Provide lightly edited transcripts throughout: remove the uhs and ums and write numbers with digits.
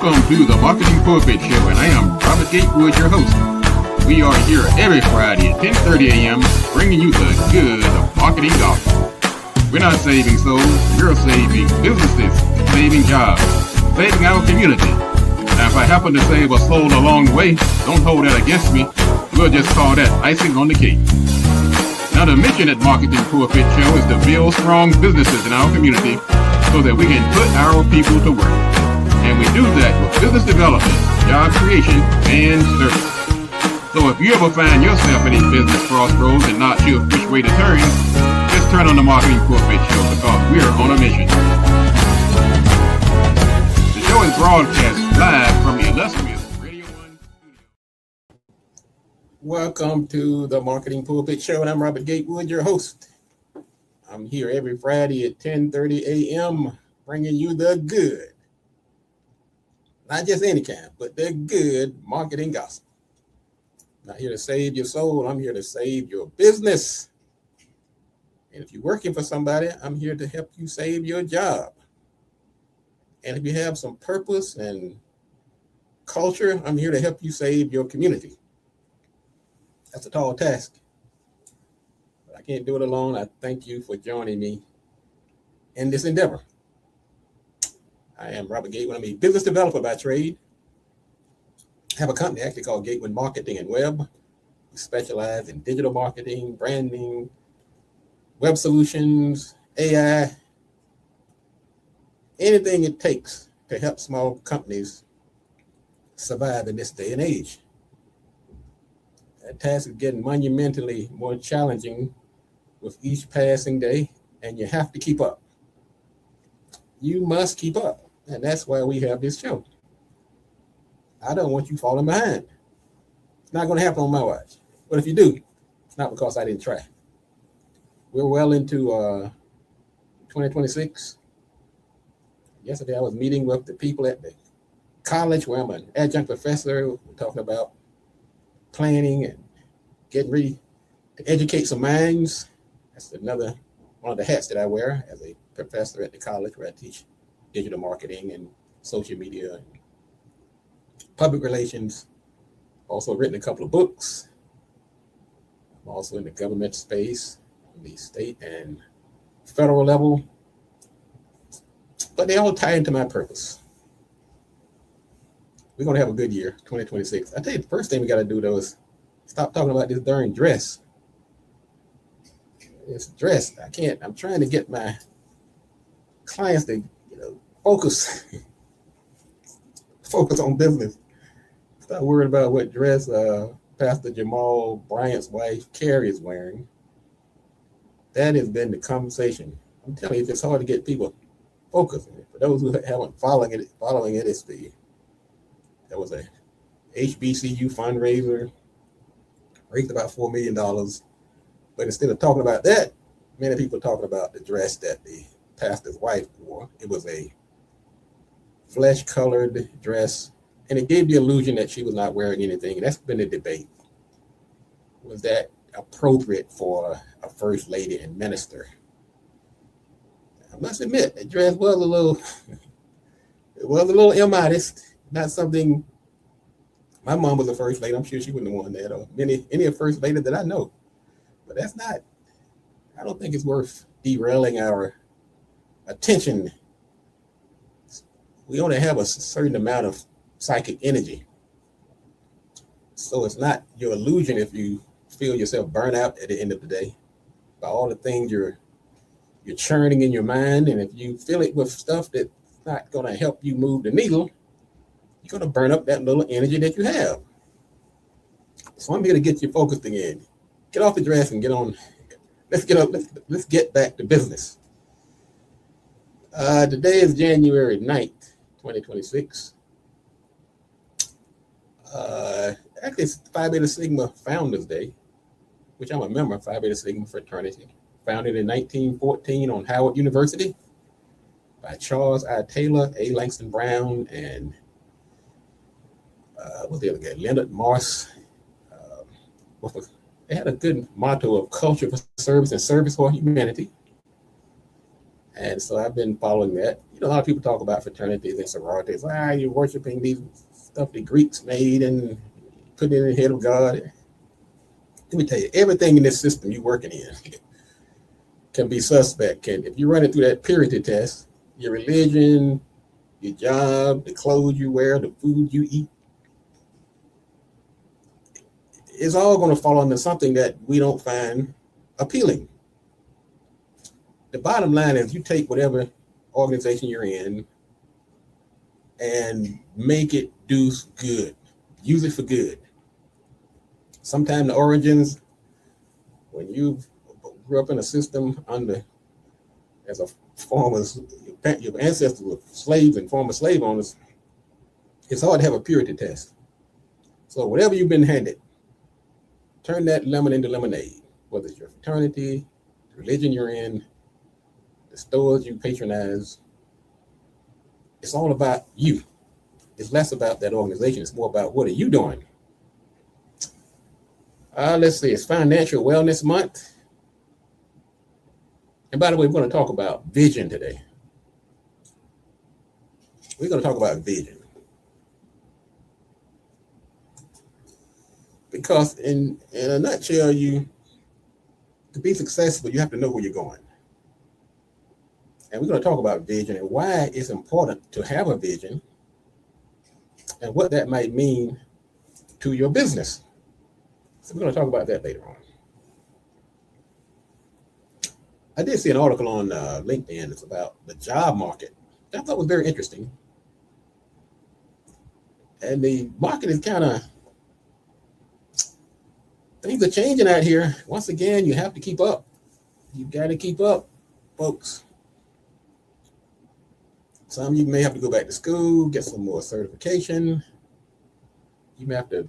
Welcome to the Marketing Pulpit Show, and I am Robert Gatewood, your host. We are here every Friday at 10:30 a.m. bringing you the good of marketing gospel. We're not saving souls, we're saving businesses, saving jobs, saving our community. Now, if I happen to save a soul along the way, don't hold that against me. We'll just call that icing on the cake. Now, the mission at Marketing Pulpit Show is to build strong businesses in our community so that we can put our people to work. And we do that with business development, job creation, and service. So if you ever find yourself in a business crossroads and not sure which way to turn, just turn on the Marketing Pulpit Show because we are on a mission. The show is broadcast live from the illustrious Radio 1 studio. Welcome to the Marketing Pulpit Show, and I'm Robert Gatewood, your host. I'm here every Friday at 10:30 a.m. bringing you the good. Not just any kind, but the good marketing gospel. I'm not here to save your soul. I'm here to save your business. And if you're working for somebody, I'm here to help you save your job. And if you have some purpose and culture, I'm here to help you save your community. That's a tall task. But I can't do it alone. I thank you for joining me in this endeavor. I am Robert Gatewood. I'm a business developer by trade. I have a company actually called Gatewood Marketing and Web. We specialize in digital marketing, branding, web solutions, AI, anything it takes to help small companies survive in this day and age. That task is getting monumentally more challenging with each passing day, and you have to keep up. You must keep up. And that's why we have this show. I don't want you falling behind. It's not going to happen on my watch. But if you do, it's not because I didn't try. We're well into 2026. Yesterday, I was meeting with the people at the college where I'm an adjunct professor. We're talking about planning and getting ready to educate some minds. That's another one of the hats that I wear as a professor at the college where I teach digital marketing and social media and public relations. Also written a couple of books. I'm also in the government space, on the state and federal level. But they all tie into my purpose. We're going to have a good year, 2026. I tell you, the first thing we got to do, though, is stop talking about this darn dress. This dress, I'm trying to get my clients to focus on business. Stop worrying about what dress Pastor Jamal Bryant's wife Carrie is wearing. That has been the conversation. I'm telling you, it's hard to get people focused. For those who haven't following it, there was a HBCU fundraiser, raised about $4 million. But instead of talking about that, many people are talking about the dress that the pastor's wife wore. It was a flesh-colored dress, and it gave the illusion that she was not wearing anything. And that's been the debate. Was that appropriate for a first lady and minister? I must admit, the dress was a little immodest. Not something. My mom was a first lady. I'm sure she wouldn't have worn that, or any first lady that I know. But that's not. I don't think it's worth derailing our attention. We only have a certain amount of psychic energy. So it's not your illusion if you feel yourself burn out at the end of the day by all the things you're churning in your mind. And if you fill it with stuff that's not going to help you move the needle, you're going to burn up that little energy that you have. So I'm here to get you focused again. Get off the dress and get on. Let's get back to business. Today is January 9th. 2026. Actually, it's Phi Beta Sigma Founders Day, which I'm a member of Phi Beta Sigma fraternity, founded in 1914 on Howard University by Charles I. Taylor, A. Langston Brown, and what's the other guy? Leonard Morse. They had a good motto of culture for service and service for humanity. And so I've been following that. A lot of people talk about fraternities and sororities. You're worshiping these stuff the Greeks made and put it in the head of God. Let me tell you, everything in this system you're working in can be suspect. If you run it through that purity test, your religion, your job, the clothes you wear, the food you eat, it's all going to fall under something that we don't find appealing. The bottom line is you take whatever organization you're in and make it do good. Use it for good. Sometimes the origins, when you grew up in a system as a form of, your ancestors were slaves and former slave owners, it's hard to have a purity test. So whatever you've been handed, turn that lemon into lemonade, whether it's your fraternity, the religion you're in, the stores you patronize. It's all about you. It's less about that organization. It's more about what are you doing. Let's see, it's Financial Wellness Month. And by the way, we're going to talk about vision today. We're going to talk about vision. Because in a nutshell, to be successful, you have to know where you're going. And we're going to talk about vision and why it's important to have a vision and what that might mean to your business. So we're going to talk about that later on. I did see an article on LinkedIn. It's about the job market. I thought was very interesting. And the market is things are changing out here. Once again, you have to keep up. You got to keep up, folks. Some of you may have to go back to school, get some more certification. You may have to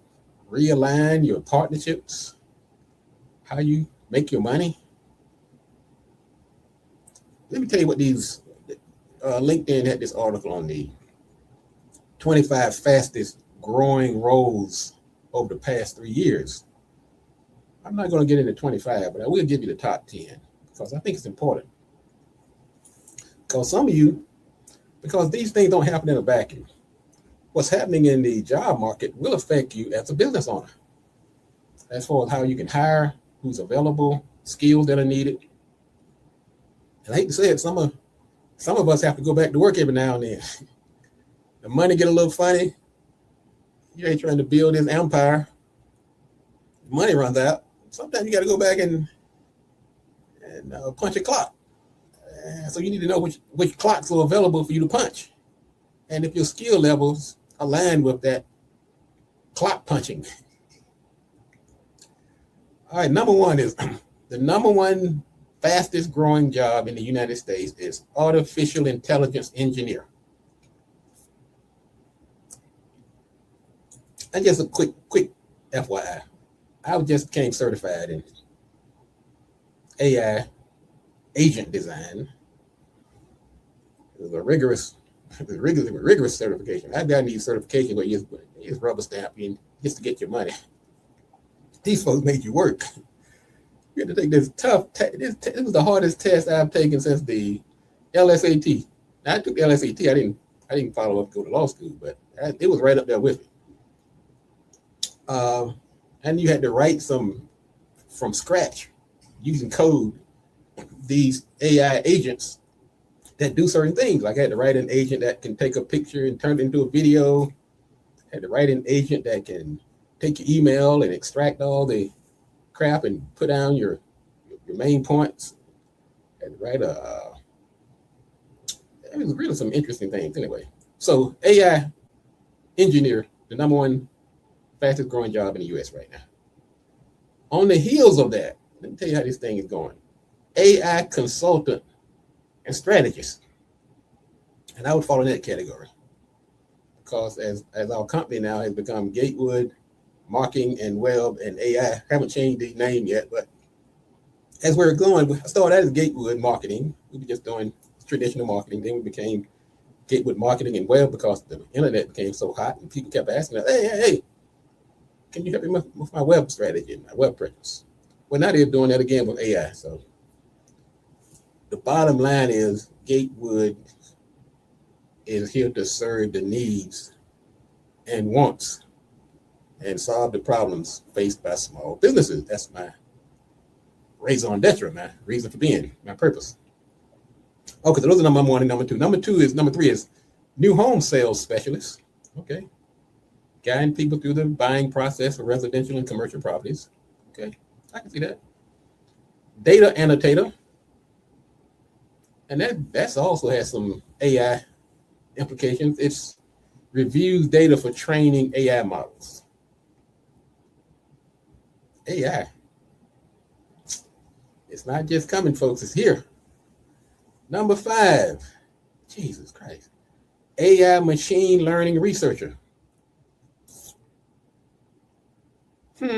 realign your partnerships, how you make your money. Let me tell you what these, LinkedIn had this article on the 25 fastest growing roles over the past 3 years. I'm not going to get into 25, but I will give you the top 10 because I think it's important. Because some of you, because these things don't happen in a vacuum. What's happening in the job market will affect you as a business owner. As far as how you can hire, who's available, skills that are needed. And I hate to say it, some of us have to go back to work every now and then. The money get a little funny. You ain't trying to build this empire. The money runs out. Sometimes you got to go back and punch a clock. So you need to know which clocks are available for you to punch. And if your skill levels align with that clock punching. All right, number one is the number one fastest growing job in the United States is artificial intelligence engineer. And just a quick FYI. I just became certified in AI agent design. It was a rigorous certification. I've gotten these certifications where you just rubber stamp in just to get your money. These folks made you work. You had to take this tough test. This was the hardest test I've taken since the LSAT. Now, I took the LSAT. I didn't follow up to go to law school, but it was right up there with it. And you had to write some from scratch using code. These AI agents that do certain things. Like I had to write an agent that can take a picture and turn it into a video. I had to write an agent that can take your email and extract all the crap and put down your main points. I had to write it was really some interesting things anyway. So AI engineer, the number one fastest growing job in the US right now. On the heels of that, let me tell you how this thing is going. AI consultant and strategist. And I would fall in that category because as our company now has become Gatewood Marketing and Web and AI, haven't changed the name yet, but as we're going, I started out as Gatewood Marketing. We were just doing traditional marketing. Then we became Gatewood Marketing and Web because the internet became so hot and people kept asking us, hey, can you help me with my web strategy and my web presence? Well, now they're doing that again with AI. So the bottom line is Gatewood is here to serve the needs and wants and solve the problems faced by small businesses. That's my raison d'etre, my reason for being, my purpose. Okay, so those are number one and number two. Number three is new home sales specialist. Okay. Guiding people through the buying process for residential and commercial properties. Okay, I can see that. Data annotator. And that's also has some AI implications. It's reviews data for training AI models. AI. It's not just coming, folks. It's here. Number 5. Jesus Christ. AI machine learning researcher. Tell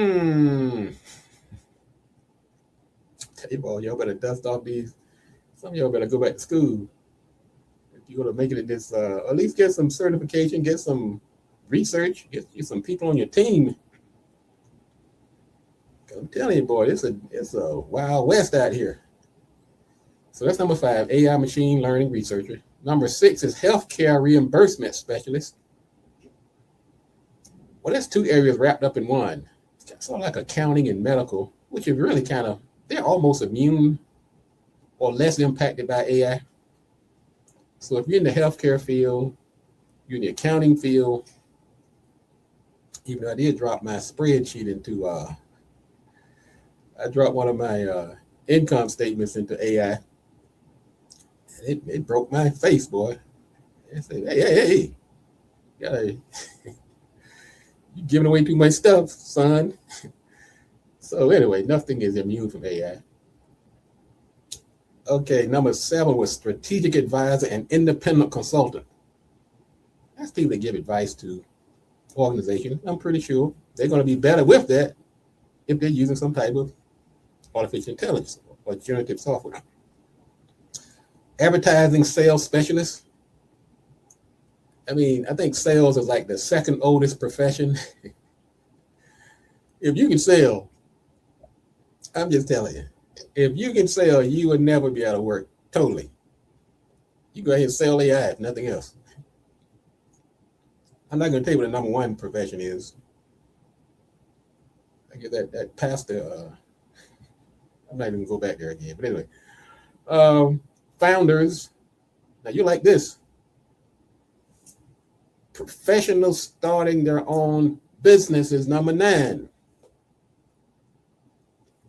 you boy, y'all better dust off these. Some of y'all better go back to school. If you're gonna make it in this, at least get some certification, get some research, get some people on your team. I'm telling you, boy, it's a wild west out here. So that's number 5, AI machine learning researcher. Number 6 is healthcare reimbursement specialist. Well, that's 2 areas wrapped up in one. It's sort of like accounting and medical, which are really they're almost immune or less impacted by AI. So if you're in the healthcare field, you're in the accounting field, even though I did drop my spreadsheet into, I dropped one of my income statements into AI. And it broke my face, boy. It said, hey, you're giving away too much stuff, son. So anyway, nothing is immune from AI. Okay, number 7 was strategic advisor and independent consultant. That's people that give advice to organizations. I'm pretty sure they're going to be better with that if they're using some type of artificial intelligence or generative software. Advertising sales specialist. I mean, I think sales is like the second oldest profession. If you can sell, I'm just telling you, if you can sell, you would never be out of work. Totally. You go ahead and sell AI, if nothing else. I'm not going to tell you what the number 1 profession is. I get that pastor. I'm not even going to go back there again. But anyway, founders. Now you like this. Professionals starting their own business is number 9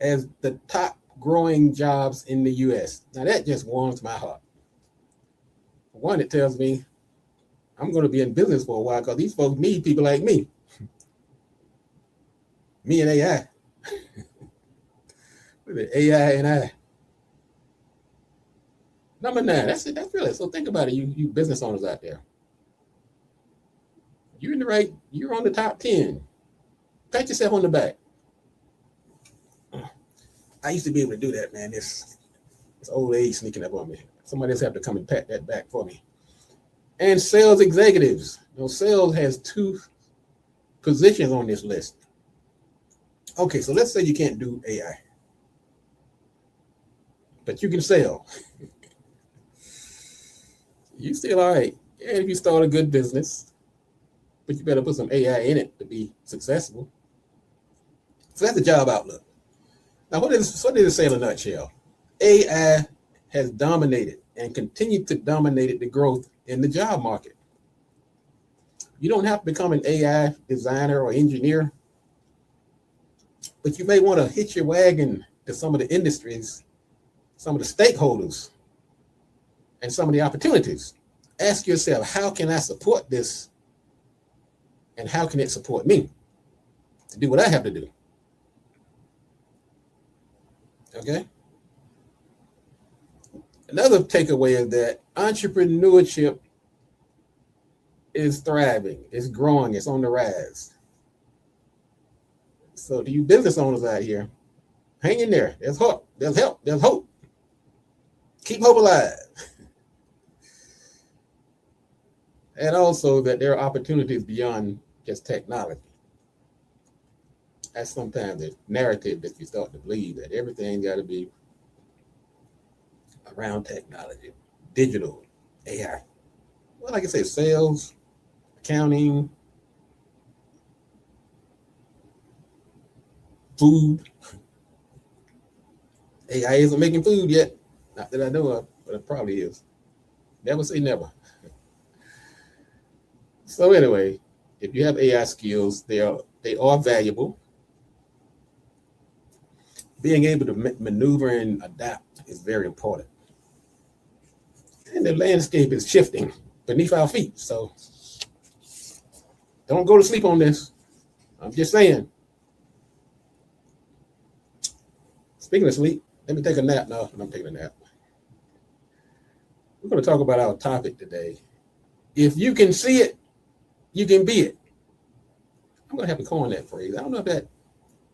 as the top growing jobs in the U.S. Now that just warms my heart. For one, it tells me I'm going to be in business for a while because these folks need people like me. Me and AI. AI and I. Number 9. That's it. That's really. So think about it, you business owners out there. You're on the top 10. Pat yourself on the back. I used to be able to do that, man. This old age sneaking up on me. Somebody else have to come and pat that back for me. And sales executives. Sales has 2 positions on this list. Okay, so let's say you can't do AI, but you can sell. You still all right. And if you start a good business, but you better put some AI in it to be successful. So that's the job outlook. Now, what did it say in a nutshell? AI has dominated and continued to dominate the growth in the job market. You don't have to become an AI designer or engineer, but you may want to hitch your wagon to some of the industries, some of the stakeholders, and some of the opportunities. Ask yourself, how can I support this? And how can it support me to do what I have to do? Okay. Another takeaway is that entrepreneurship is thriving, it's growing, it's on the rise. So to you business owners out here, hang in there. There's hope, there's help, there's hope. Keep hope alive. And also that there are opportunities beyond just technology. That's sometimes the narrative that you start to believe that everything got to be around technology, digital, AI. Well, like I say, sales, accounting, food. AI isn't making food yet. Not that I know of, but it probably is. Never say never. So anyway, if you have AI skills, they are valuable. Being able to maneuver and adapt is very important. And the landscape is shifting beneath our feet. So don't go to sleep on this. I'm just saying. Speaking of sleep, let me take a nap. No, I'm taking a nap. We're going to talk about our topic today. If you can see it, you can be it. I'm going to have to coin that phrase. I don't know if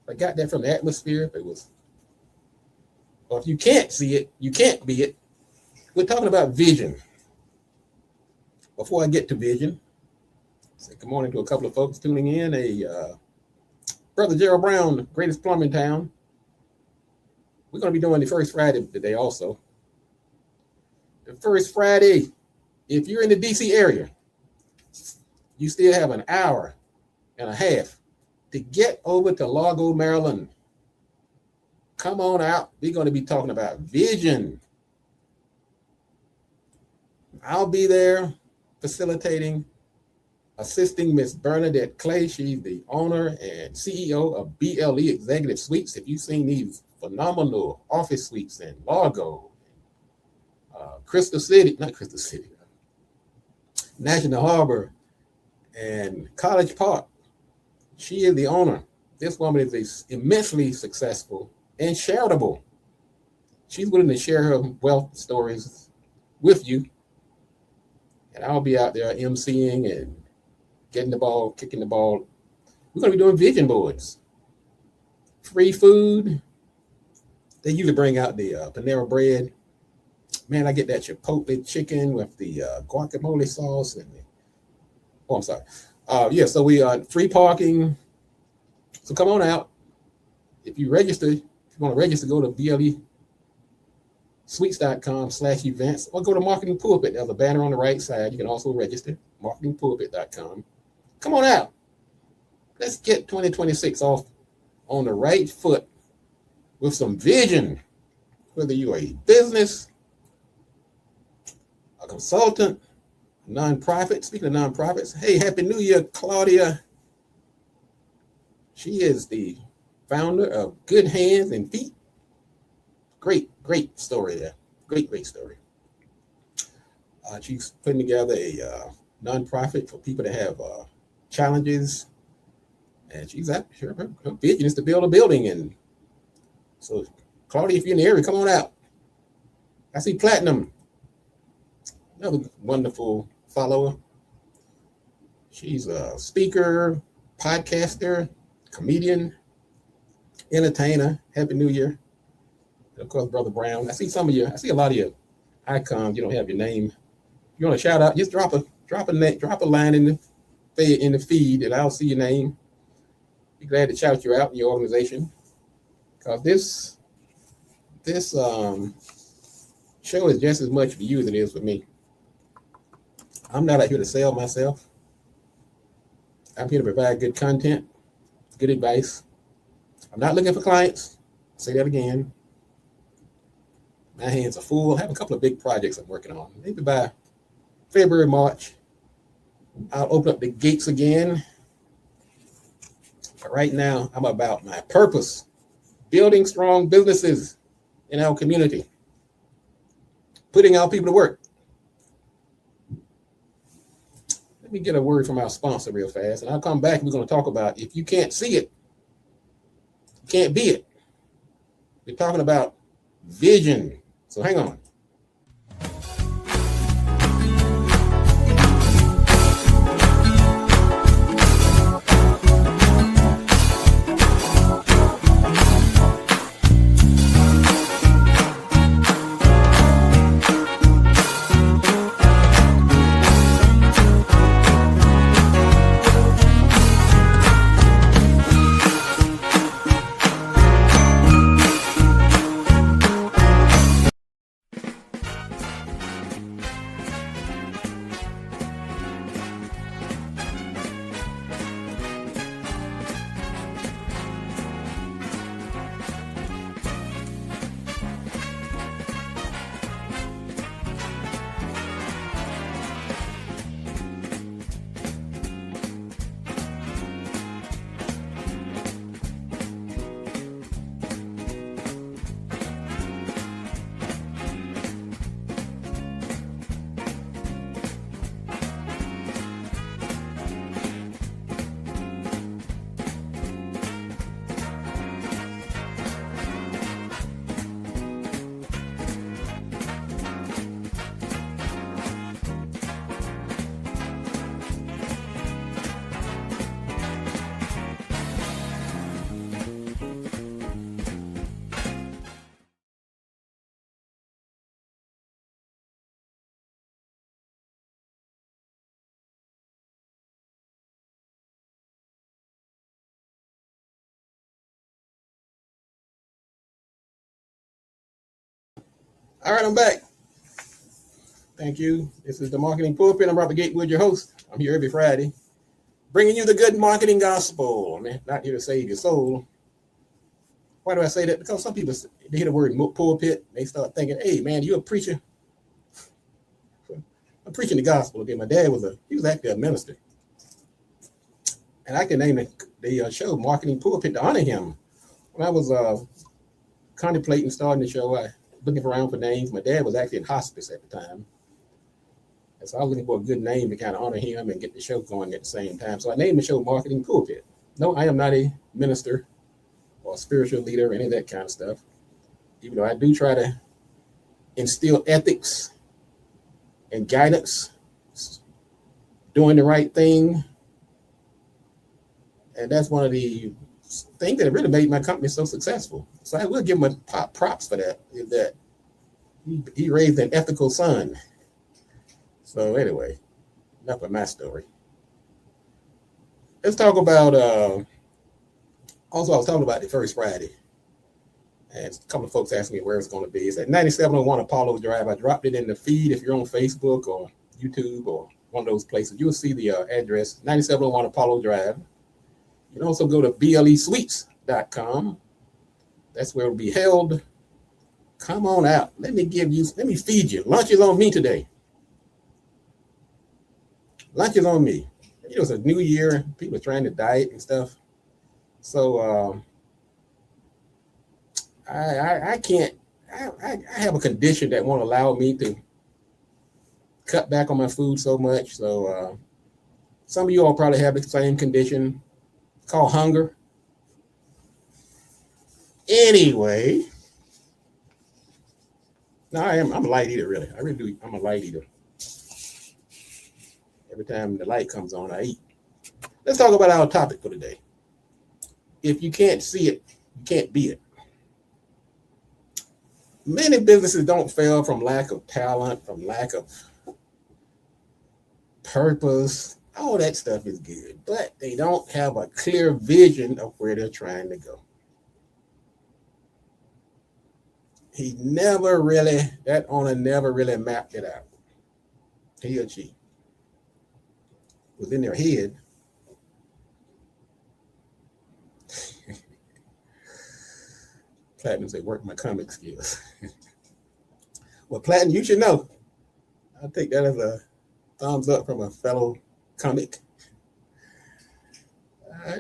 I got that from the atmosphere, if it was, or if you can't see it, you can't be it. We're talking about vision. Before I get to vision, say good morning to a couple of folks tuning in. Brother Gerald Brown, greatest plumber in town. We're going to be doing the first Friday today also. The first Friday, if you're in the DC area, you still have an hour and a half to get over to Largo, Maryland. Come on out. We're going to be talking about vision. I'll be there facilitating, assisting Miss Bernadette Clay. She's the owner and CEO of BLE Executive Suites. If you've seen these phenomenal office suites in Largo, National Harbor, and College Park. She is the owner. This woman is immensely successful and charitable. She's willing to share her wealth stories with you. And I'll be out there emceeing and getting the ball, kicking the ball. We're going to be doing vision boards. Free food. They usually bring out the Panera bread. Man, I get that Chipotle chicken with the guacamole sauce and I'm sorry. So we are free parking. So come on out. If you want to register, go to blesuites.com/events or go to Marketing Pulpit. There's a banner on the right side. You can also register, marketingpulpit.com. Come on out. Let's get 2026 off on the right foot with some vision. Whether you are a business, a consultant, a nonprofit. Speaking of nonprofits, hey, Happy New Year, Claudia. She is the founder of Good Hands and Feet. Great story there. Great story. She's putting together a nonprofit for people that have challenges. And she's out here. Her vision is to build a building. And so, Claudia, if you're in the area, come on out. I see Platinum, another wonderful follower. She's a speaker, podcaster, comedian, entertainer. Happy New Year. And of course, Brother Brown. I see a lot of your icons. You don't have your name. If you want to shout out, just drop a line in the feed and I'll see your name. Be glad to shout you out in your organization. Because this show is just as much for you as it is for me. I'm not out here to sell myself. I'm here to provide good content, good advice. I'm not looking for clients. I'll say that again. My hands are full. I have a couple of big projects I'm working on. Maybe by February, March, I'll open up the gates again. But right now, I'm about my purpose. Building strong businesses in our community. Putting our people to work. Let me get a word from our sponsor real fast, and I'll come back and we're going to talk about if you can't see it, you can't be it. We're talking about vision. So hang on. All right, I'm back. Thank you. This is the Marketing Pulpit. I'm Robert Gatewood, your host. I'm here every Friday, bringing you the good marketing gospel. I'm not here to save your soul. Why do I say that? Because some people, they hear the word pulpit, they start thinking, "Hey, man, you a preacher?" I'm preaching the gospel. Okay, my dad he was actually a minister, and I can name the show Marketing Pulpit to honor him. When I was contemplating starting the show, I looking around for names. My dad was actually in hospice at the time. And so I was looking for a good name to kind of honor him and get the show going at the same time. So I named the show Marketing Pulpit. No, I am not a minister or a spiritual leader or any of that kind of stuff. Even though I do try to instill ethics and guidance, doing the right thing. And that's one of the things that really made my company so successful. So I will give him props for that, is that he raised an ethical son. So anyway, enough of my story. Let's talk about, also I was talking about the first Friday. And a couple of folks asked me where it's going to be. It's at 9701 Apollo Drive. I dropped it in the feed. If you're on Facebook or YouTube or one of those places, you'll see the address, 9701 Apollo Drive. You can also go to blesweets.com. That's where it'll be held. Come on out. Let me feed you. Lunch is on me today. Lunch is on me. It's a new year. People are trying to diet and stuff. So I can't. I have a condition that won't allow me to cut back on my food so much. So some of you all probably have the same condition. It's called hunger. Anyway, no, I'm a light eater, really. I really do. I'm a light eater. Every time the light comes on, I eat. Let's talk about our topic for today. If you can't see it, you can't be it. Many businesses don't fail from lack of talent, from lack of purpose. All that stuff is good, but they don't have a clear vision of where they're trying to go. That owner never really mapped it out. He or she was in their head. Platinum said, work my comic skills. Well, Platinum, you should know. I'll take that as a thumbs up from a fellow comic.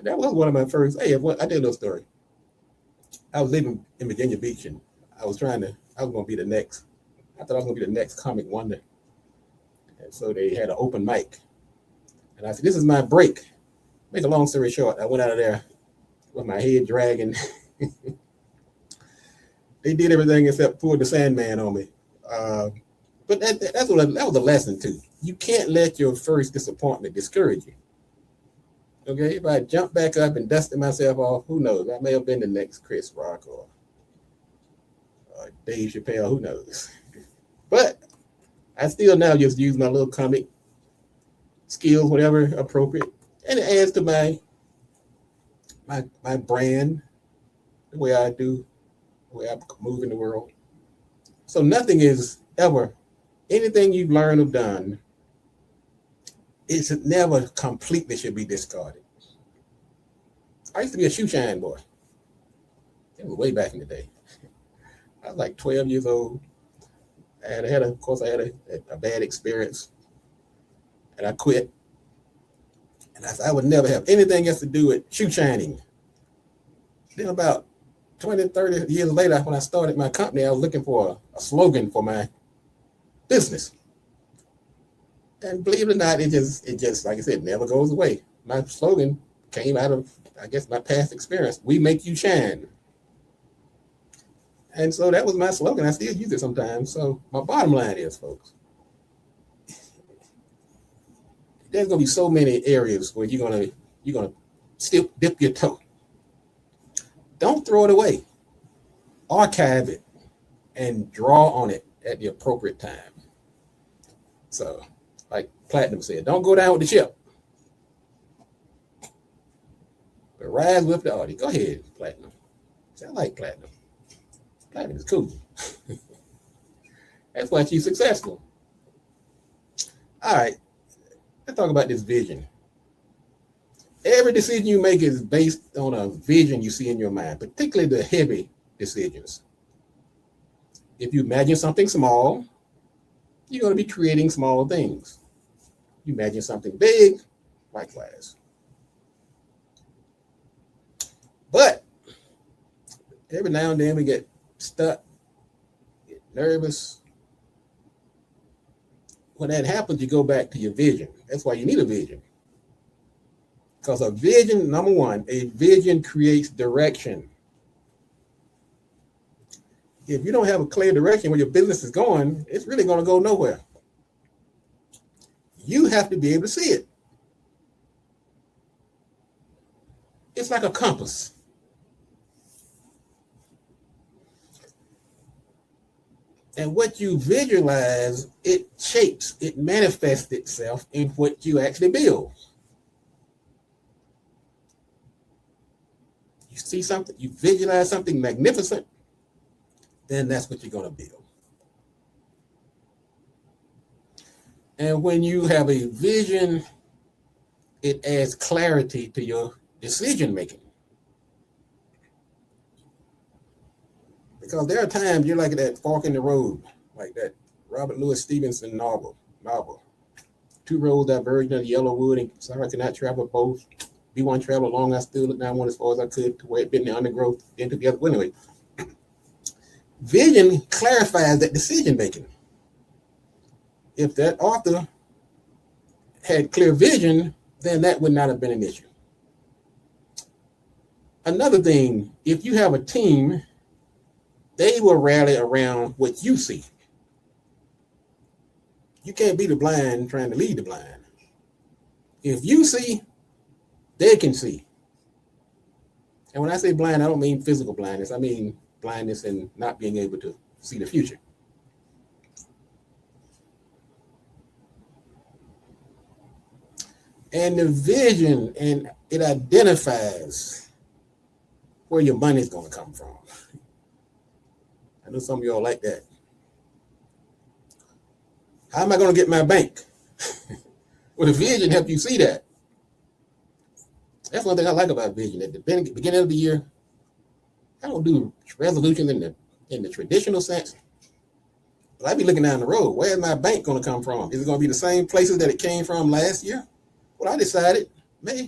That was one of my first. Hey, I did a little story. I was living in Virginia Beach, and I was going to be the next. I thought I was going to be the next comic wonder. And so they had an open mic. And I said, this is my break. Make a long story short, I went out of there with my head dragging. They did everything except pour the Sandman on me. But that was a lesson too. You can't let your first disappointment discourage you. Okay, if I jump back up and dusted myself off, who knows? I may have been the next Chris Rock or Dave Chappelle, who knows? But I still now just use my little comic skills, whatever appropriate, and it adds to my brand, the way I do, the way I move in the world. So nothing is ever, anything you've learned or done, it's never completely should be discarded. I used to be a shoe shine boy. It was way back in the day. I was like 12 years old. I had a bad experience, and I quit. And I would never have anything else to do with shoe shining. Then about 20, 30 years later, when I started my company, I was looking for a slogan for my business. And believe it or not, it just, like I said, never goes away. My slogan came out of, I guess, my past experience. We make you shine. And so that was my slogan. I still use it sometimes. So my bottom line is, folks, there's gonna be so many areas where you're gonna still dip your toe. Don't throw it away. Archive it and draw on it at the appropriate time. So, like Platinum said, don't go down with the ship, but rise with the audience. Go ahead, Platinum. I like Platinum. Platinum is cool. That's why she's successful. All right, let's talk about this vision. Every decision you make is based on a vision you see in your mind, particularly the heavy decisions. If you imagine something small, you're going to be creating small things. You imagine something big, likewise. But every now and then we get stuck, get nervous. When that happens, you go back to your vision. That's why you need a vision. Because a vision, number one, a vision creates direction. If you don't have a clear direction where your business is going, it's really going to go nowhere. You have to be able to see it. It's like a compass. And what you visualize, it shapes, it manifests itself in what you actually build. You see something, you visualize something magnificent, then that's what you're going to build. And when you have a vision, it adds clarity to your decision making. Because there are times you're like that fork in the road, like that Robert Louis Stevenson novel. Two roads diverging of yellow wood, and sorry I could not travel both. Be one travel along, I still looked down one as far as I could to where it been the undergrowth, then to the other. Well, anyway, vision clarifies that decision making. If that author had clear vision, then that would not have been an issue. Another thing, if you have a team, they will rally around what you see. You can't be the blind trying to lead the blind. If you see, they can see. And when I say blind, I don't mean physical blindness. I mean blindness and not being able to see the future. And the vision, and it identifies where your money is going to come from. I know some of y'all like that. How am I going to get my bank? Well, the vision helps you see that. That's one thing I like about vision. At the beginning of the year, I don't do resolutions in the traditional sense. But I be looking down the road. Where is my bank going to come from? Is it going to be the same places that it came from last year? Well, I decided,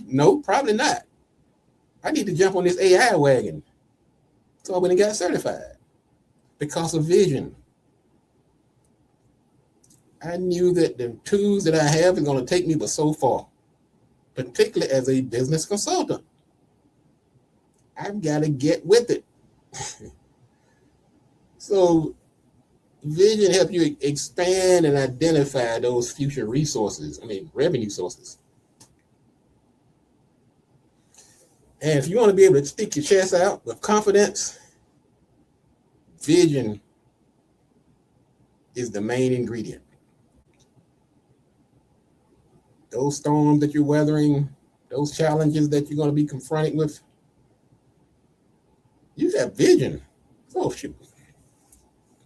no, probably not. I need to jump on this AI wagon. So I went and got certified because of vision. I knew that the tools that I have is going to take me but so far, particularly as a business consultant. I've got to get with it. So vision helps you expand and identify those future resources, revenue sources. And if you want to be able to stick your chest out with confidence, vision is the main ingredient. Those storms that you're weathering, those challenges that you're going to be confronted with, you have vision. Oh shoot,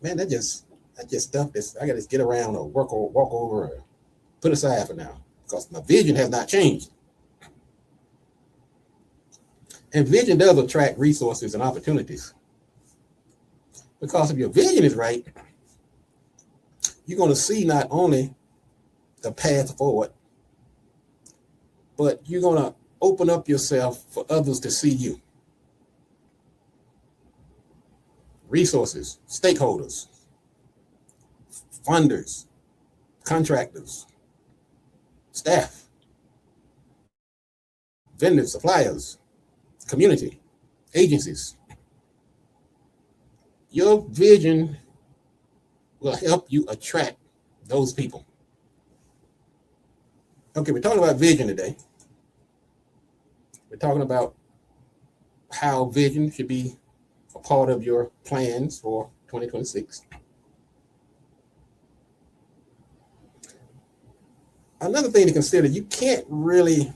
man, that's just stuff that I got to get around or walk over or put aside for now because my vision has not changed. And vision does attract resources and opportunities. Because if your vision is right, you're going to see not only the path forward, but you're going to open up yourself for others to see you. Resources, stakeholders, funders, contractors, staff, vendors, suppliers, community, agencies. Your vision will help you attract those people. Okay, we're talking about vision today. We're talking about how vision should be a part of your plans for 2026. Another thing to consider, you can't really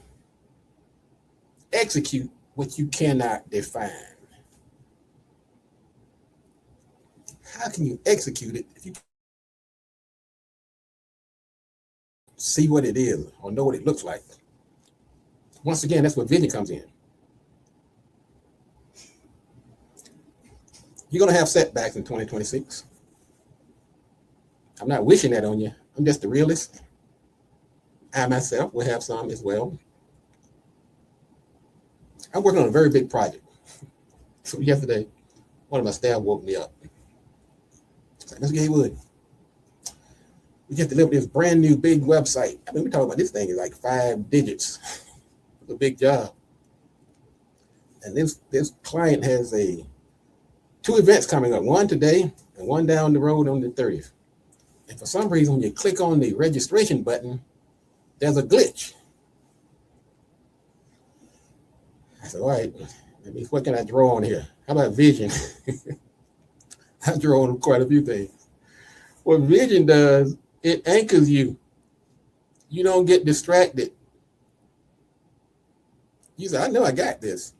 execute what you cannot define. How can you execute it if you see what it is or know what it looks like. Once again, that's where vision comes in. You're going to have setbacks in 2026. I'm not wishing that on you. I'm just a realist. I myself will have some as well. I'm working on a very big project. So yesterday, one of my staff woke me up. It's like, Mr. Gatewood, we just delivered this brand new big website. I mean, we're talking about this thing is like 5 digits. It's a big job. And this client has 2 events coming up, one today and one down the road on the 30th. And for some reason, when you click on the registration button, there's a glitch. I said, all right, what can I draw on here? How about vision? I draw on quite a few things. What vision does, it anchors you. You don't get distracted. You say, I know I got this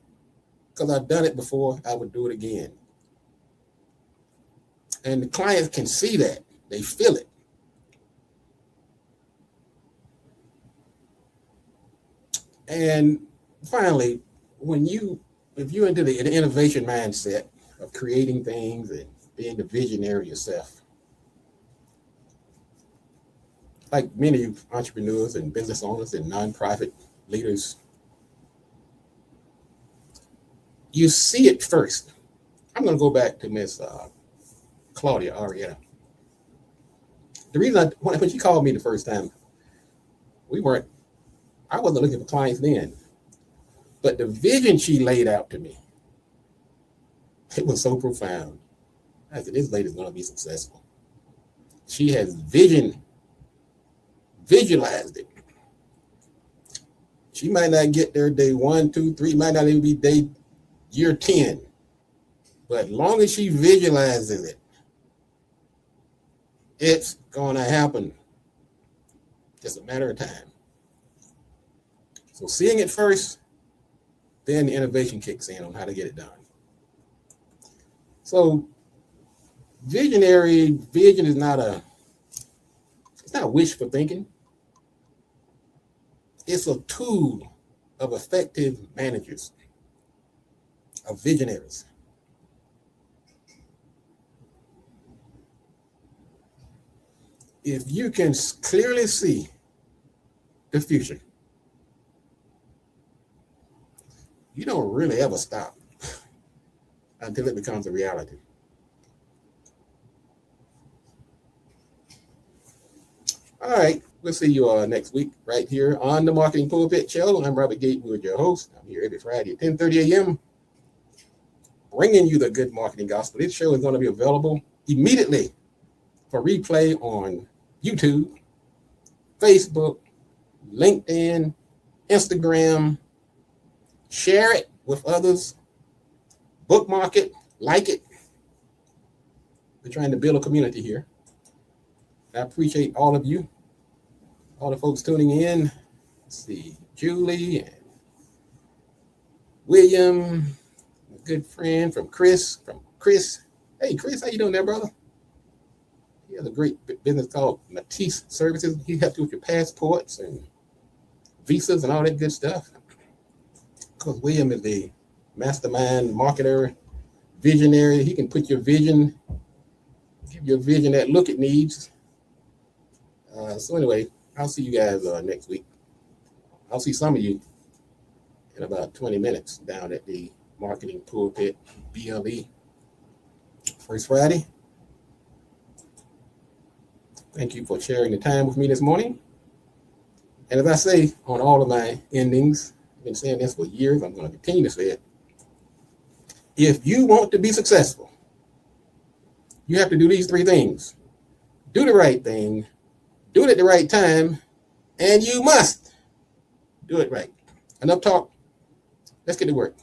because I've done it before. I would do it again. And the clients can see that. They feel it. And finally, if you're into the innovation mindset of creating things and being the visionary yourself, like many entrepreneurs and business owners and nonprofit leaders, you see it first. I'm going to go back to Miss Claudia Arietta. The reason when she called me the first time, I wasn't looking for clients then, but the vision she laid out to me, it was so profound. I said, this lady's going to be successful. She has visualized it. She might not get there day 1, 2, 3, might not even be year 10, but as long as she visualizes it, it's going to happen. Just a matter of time. So seeing it first, then the innovation kicks in on how to get it done. So vision is not wishful thinking. It's a tool of effective managers, of visionaries. If you can clearly see the future, you don't really ever stop until it becomes a reality. All right, we'll see you next week right here on the Marketing Pulpit Show. I'm Robert Gatewood, your host. I'm here every Friday at 10:30 a.m. bringing you the good marketing gospel. This show is going to be available immediately for replay on YouTube, Facebook, LinkedIn, Instagram. Share it with others. Bookmark it, like it. We're trying to build a community here. I appreciate all of you, all the folks tuning in. Let's see, Julie and William, a good friend from Chris. Hey, Chris, how you doing there, brother? He has a great business called Matisse Services. He helps you with your passports and visas and all that good stuff. Because William is the mastermind marketer, visionary. He can put your vision, give your vision that look it needs. So anyway, I'll see you guys next week. I'll see some of you in about 20 minutes down at the Marketing Pulpit BLE first Friday. Thank you for sharing the time with me this morning. And as I say on all of my endings, I've been saying this for years, I'm going to continue to say it. If you want to be successful, you have to do these 3 things. Do the right thing, do it at the right time, and you must do it right. Enough talk. Let's get to work.